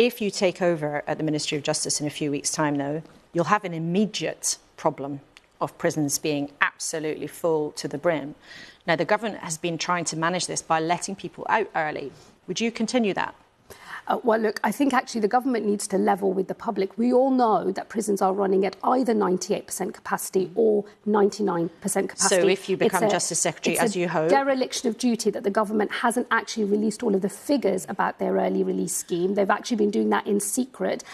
If you take over at the Ministry of Justice in a few weeks' time, though, you'll have an immediate problem of prisons being absolutely full to the brim. Now, the government has been trying to manage this by letting people out early. Would you continue that? Well, look, I think actually the government needs to level with the public. We all know that prisons are running at either 98% capacity or 99% capacity. So if you become Justice Secretary, as you hope... It's a dereliction of duty that the government hasn't actually released all of the figures about their early release scheme. They've actually been doing that in secret.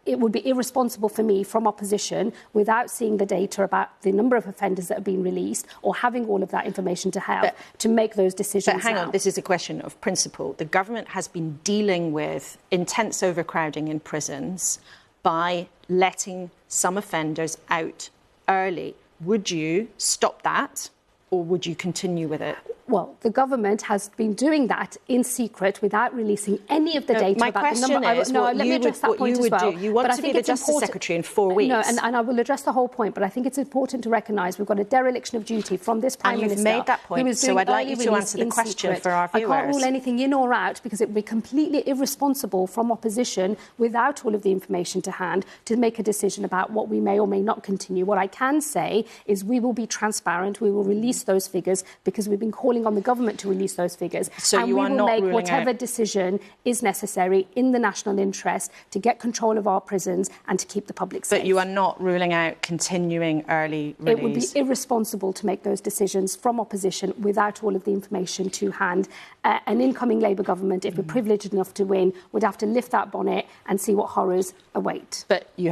It would be irresponsible for me from opposition, without seeing the data about the number of offenders that have been released or having all of that information to have, to make those decisions. But hang on, this is a question of principle. The government has been dealing with intense overcrowding in prisons by letting some offenders out early. Would you stop that, or would you continue with it? Well, the government has been doing that in secret without releasing any of the data about the number. My question is what you would do. You want to be the Justice Secretary in 4 weeks. No, and I will address the whole point, but I think it's important to recognise we've got a dereliction of duty from this Prime Minister. And you've made that point, so I'd like you to answer the question for our viewers. I can't rule anything in or out because it would be completely irresponsible from opposition, without all of the information to hand, to make a decision about what we may or may not continue. What I can say is we will be transparent, we will release those figures, because we've been calling on the government to release those figures. So and you we are will not make ruling whatever out... decision is necessary in the national interest to get control of our prisons and to keep the public safe. But you are not ruling out continuing early release? It would be irresponsible to make those decisions from opposition without all of the information to hand. An incoming Labour government, if we're privileged enough to win, would have to lift that bonnet and see what horrors await. But you